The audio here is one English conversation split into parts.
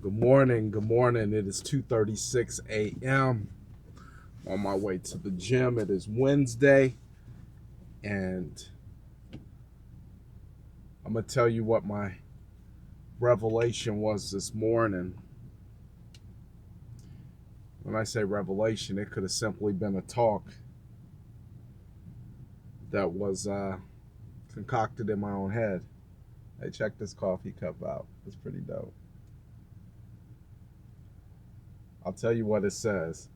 Good morning. Good morning. It is 2:36 a.m. On my way to the gym. It is Wednesday, and I'm going to tell you what my revelation was this morning. When I say revelation, it could have simply been a talk that was concocted in my own head. Hey, check this coffee cup out. It's pretty dope. I'll tell you what it says.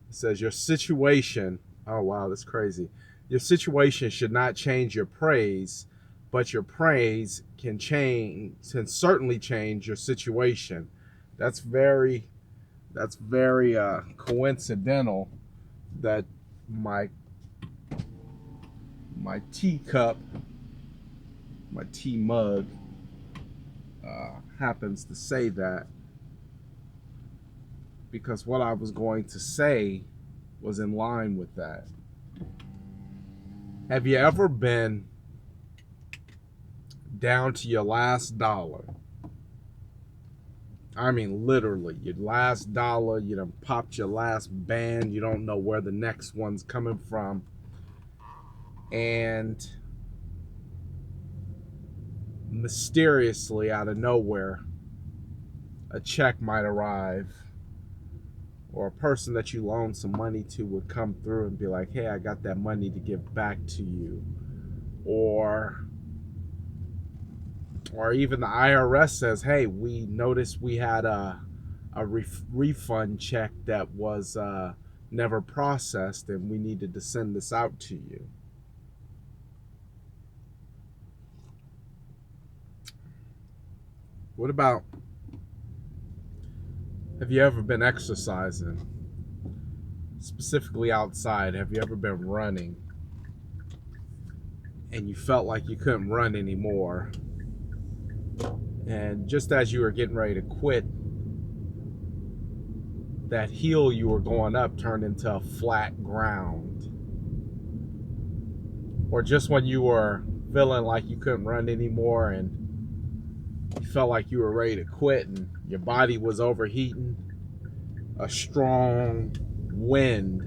It says your situation, oh wow, that's crazy. Your situation should not change your praise, but your praise can certainly change your situation. That's very coincidental that my teacup, my tea mug, happens to say that, because what I was going to say was in line with that. Have you ever been down to your last dollar? I mean, literally, your last dollar, you done popped your last band, you don't know where the next one's coming from. And mysteriously, out of nowhere, a check might arrive, or a person that you loaned some money to would come through and be like, hey, I got that money to give back to you. Or even the IRS says, hey, we noticed we had a refund check that was never processed, and we needed to send this out to you. What about, have you ever been exercising? Specifically outside, have you ever been running and you felt like you couldn't run anymore? And just as you were getting ready to quit, that hill you were going up turned into a flat ground. Or just when you were feeling like you couldn't run anymore and you felt like you were ready to quit and your body was overheating, a strong wind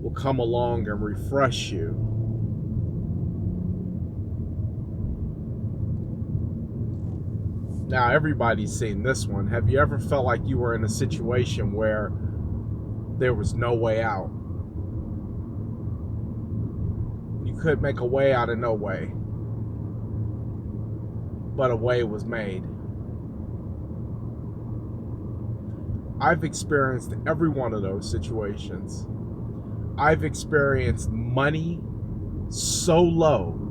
will come along and refresh you. Now, everybody's seen this one. Have you ever felt like you were in a situation where there was no way out? You could make a way out of no way, but a way was made. I've experienced every one of those situations. I've experienced money so low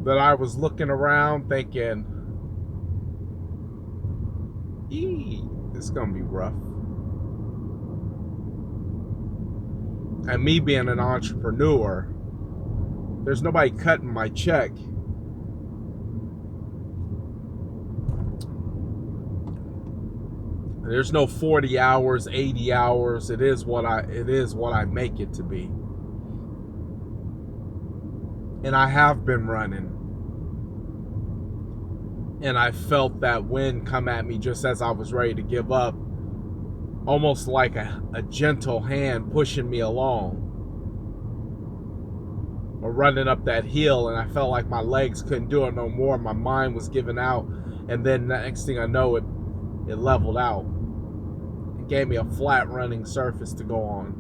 that I was looking around thinking, it's gonna be rough. And me being an entrepreneur, there's nobody cutting my check. There's no 40 hours, 80 hours. It is what I make it to be. And I have been running. And I felt that wind come at me just as I was ready to give up. Almost like a gentle hand pushing me along. Or running up that hill, and I felt like my legs couldn't do it no more. My mind was giving out. And then the next thing I know, it leveled out. It gave me a flat running surface to go on.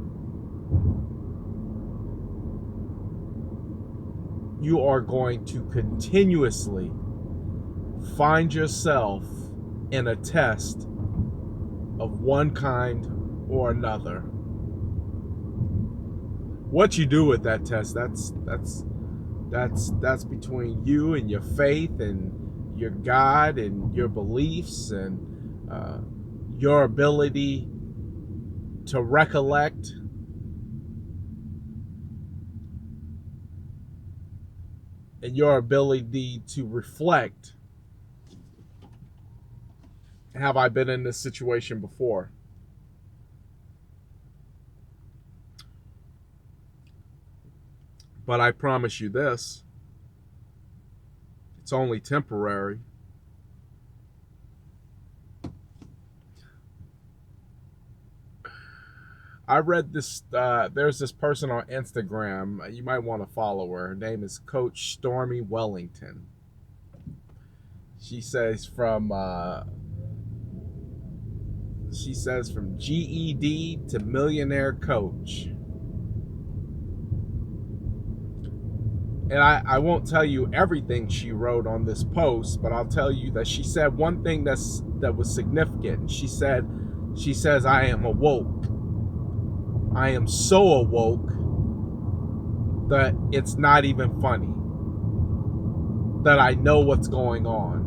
You are going to continuously find yourself in a test of one kind or another. What you do with that test, that's between you and your faith and your God and your beliefs and your ability to recollect. And your ability to reflect. Have I been in this situation before? But I promise you this, it's only temporary. I read this. There's this person on Instagram. You might want to follow her. Her name is Coach Stormy Wellington. She says from GED to millionaire coach. And I won't tell you everything she wrote on this post, but I'll tell you that she said one thing that was significant. She says, I am awoke. I am so awoke that it's not even funny. That I know what's going on.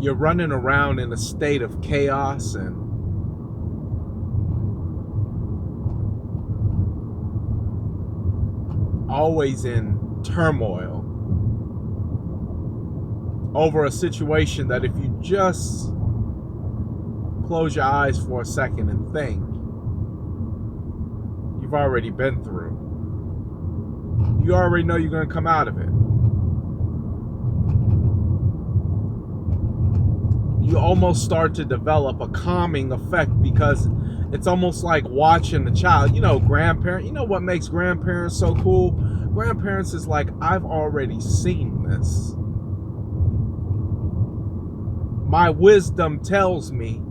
You're running around in a state of chaos and always in turmoil over a situation that if you just close your eyes for a second and think, you've already been through. You already know you're going to come out of it. You almost start to develop a calming effect because it's almost like watching a child. You know, grandparent. You know what makes grandparents so cool? Grandparents is like, I've already seen this. My wisdom tells me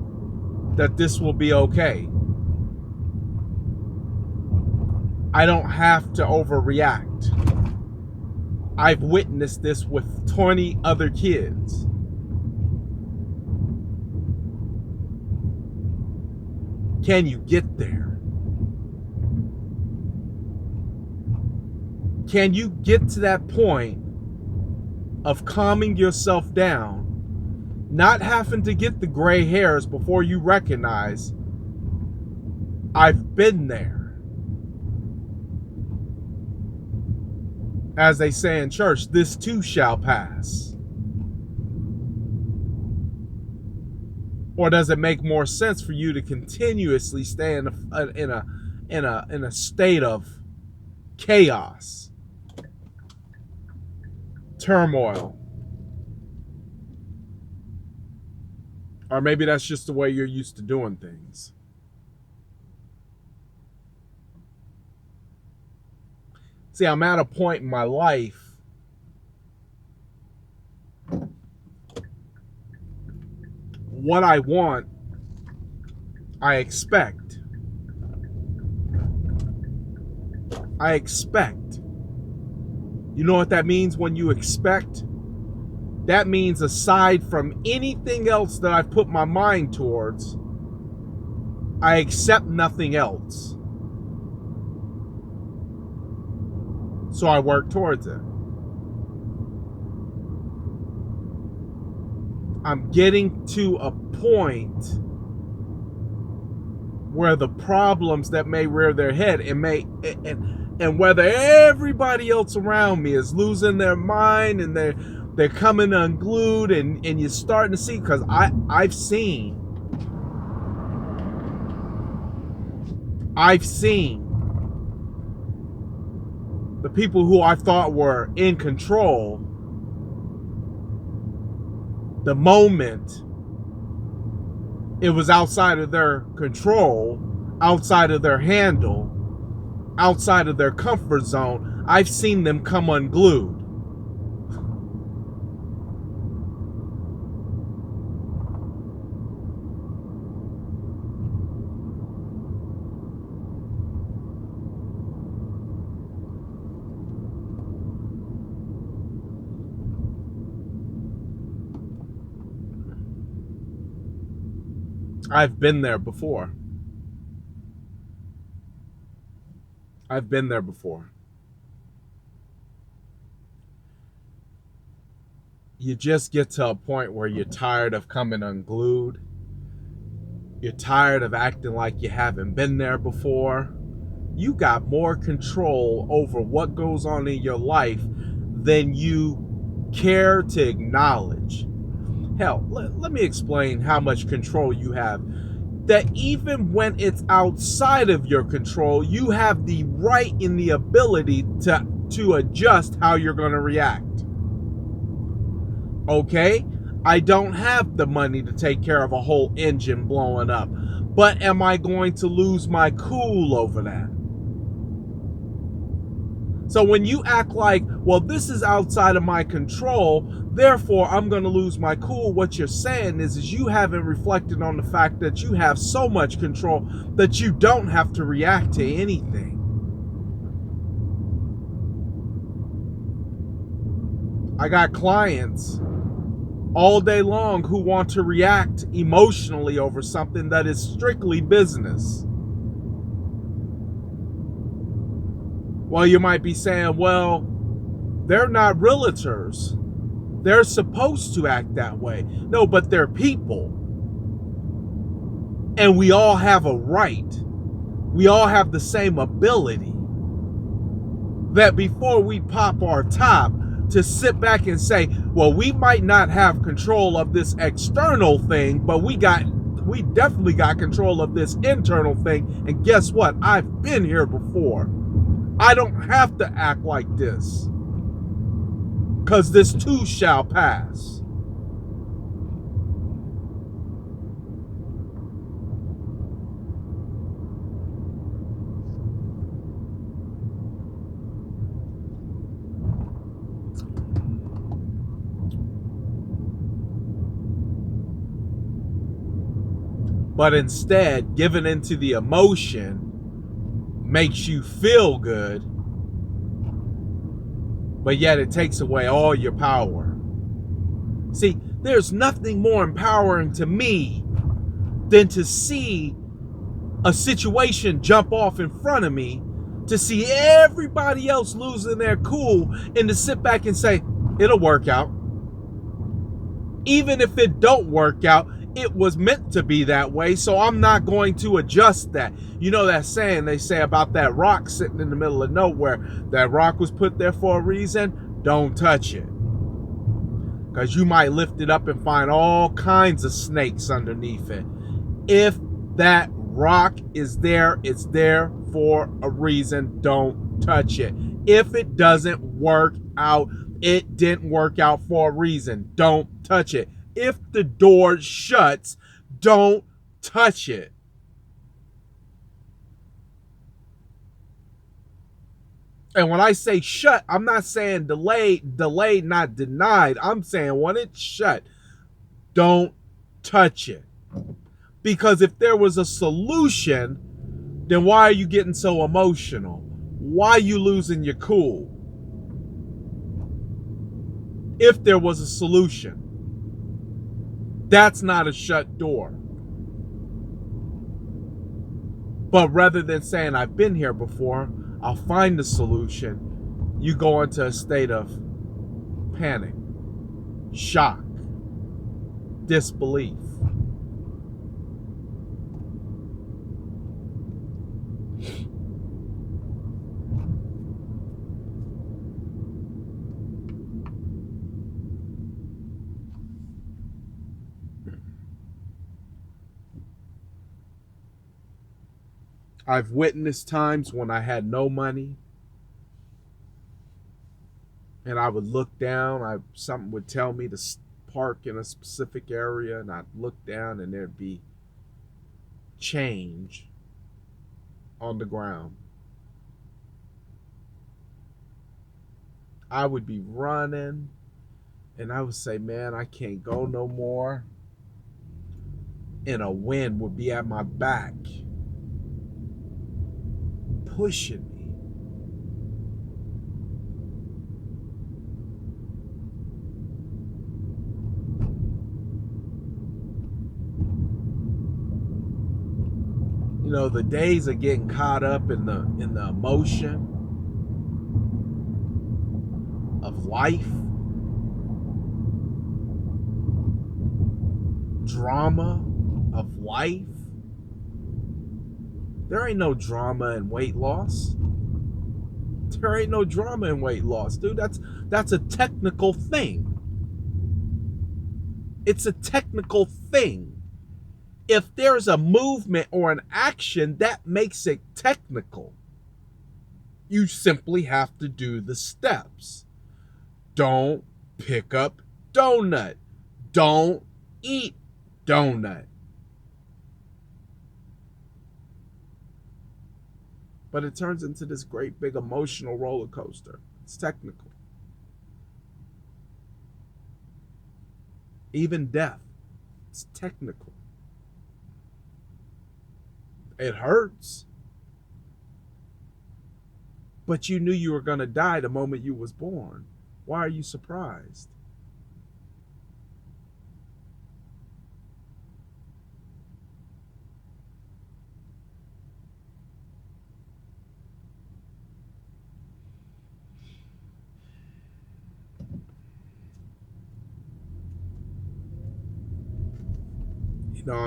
that this will be okay. I don't have to overreact. I've witnessed this with 20 other kids. Can you get there? Can you get to that point of calming yourself down, not having to get the gray hairs before you recognize, I've been there? As they say in church, this too shall pass. Or does it make more sense for you to continuously stay in a state of chaos, turmoil? Or maybe that's just the way you're used to doing things. See, I'm at a point in my life what I want, I expect. I expect. You know what that means when you expect? That means aside from anything else that I've put my mind towards, I accept nothing else. So I work towards it. I'm getting to a point where the problems that may rear their head and whether everybody else around me is losing their mind and they're coming unglued and you're starting to see, because I've seen the people who I thought were in control, the moment it was outside of their control, outside of their handle, outside of their comfort zone, I've seen them come unglued. I've been there before. I've been there before. You just get to a point where you're tired of coming unglued. You're tired of acting like you haven't been there before. You got more control over what goes on in your life than you care to acknowledge. Hell, let me explain how much control you have. That even when it's outside of your control, you have the right and the ability to adjust how you're going to react. Okay? I don't have the money to take care of a whole engine blowing up. But am I going to lose my cool over that? So when you act like, well, this is outside of my control, therefore I'm going to lose my cool, what you're saying is you haven't reflected on the fact that you have so much control that you don't have to react to anything. I got clients all day long who want to react emotionally over something that is strictly business. Well, you might be saying, well, they're not realtors. They're supposed to act that way. No, but they're people. And we all have a right. We all have the same ability. That before we pop our top, to sit back and say, well, we might not have control of this external thing, but we definitely got control of this internal thing. And guess what? I've been here before. I don't have to act like this, because this too shall pass. But instead, giving into the emotion makes you feel good, but yet it takes away all your power. See, there's nothing more empowering to me than to see a situation jump off in front of me, to see everybody else losing their cool, and to sit back and say, it'll work out. Even if it don't work out, it was meant to be that way, so I'm not going to adjust that. You know that saying they say about that rock sitting in the middle of nowhere? That rock was put there for a reason. Don't touch it, because you might lift it up and find all kinds of snakes underneath it. If that rock is there, it's there for a reason. Don't touch it. If it doesn't work out, it didn't work out for a reason. Don't touch it. If the door shuts, don't touch it. And when I say shut, I'm not saying delayed, not denied. I'm saying when it's shut, don't touch it. Because if there was a solution, then why are you getting so emotional? Why are you losing your cool? If there was a solution, that's not a shut door. But rather than saying, I've been here before, I'll find the solution, you go into a state of panic, shock, disbelief. I've witnessed times when I had no money and I would look down, something would tell me to park in a specific area, and I'd look down and there'd be change on the ground. I would be running and I would say, man, I can't go no more. And a wind would be at my back, pushing me. You know, the days of getting caught up in the emotion of life, drama of life. There ain't no drama in weight loss. There ain't no drama in weight loss, dude. That's a technical thing. It's a technical thing. If there's a movement or an action, that makes it technical. You simply have to do the steps. Don't pick up donut. don't eat donut. But it turns into this great big emotional roller coaster. It's technical. Even death, it's technical. It hurts. But you knew you were going to die the moment you was born. Why are you surprised?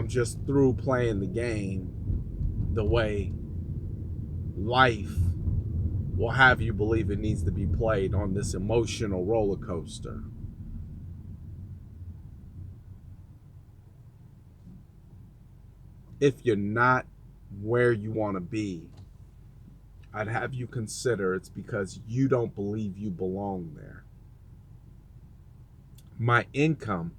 I'm just through playing the game the way life will have you believe it needs to be played on this emotional roller coaster. If you're not where you want to be, I'd have you consider it's because you don't believe you belong there. My income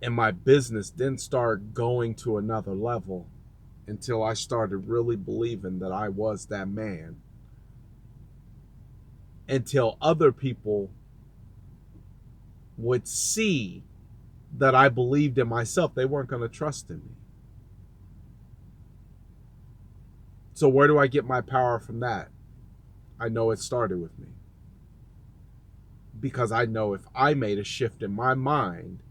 and my business didn't start going to another level until I started really believing that I was that man. Until other people would see that I believed in myself, they weren't going to trust in me. So where do I get my power from that? I know it started with me. Because I know if I made a shift in my mind,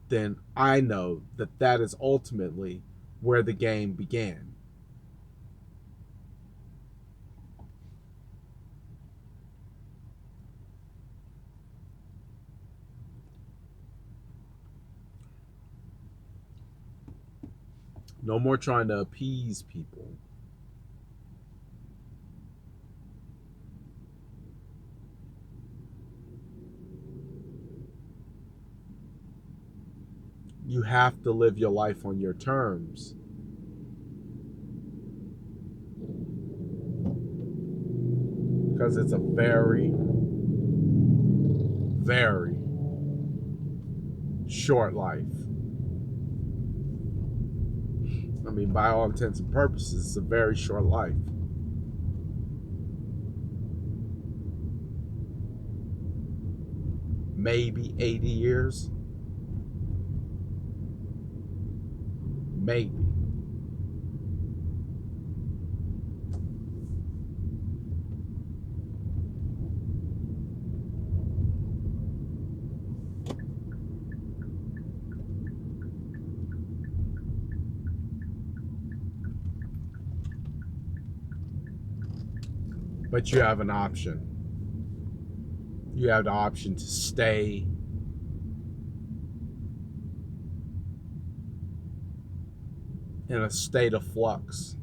then I know that that is ultimately where the game began. No more trying to appease people. You have to live your life on your terms. Because it's a very, very short life. I mean, by all intents and purposes, it's a very short life. Maybe 80 years. Maybe. But you have an option. You have the option to stay in a state of flux.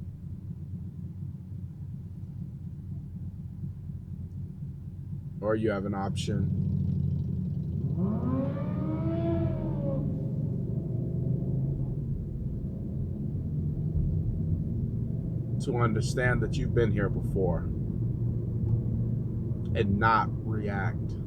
Or you have an option to understand that you've been here before and not react.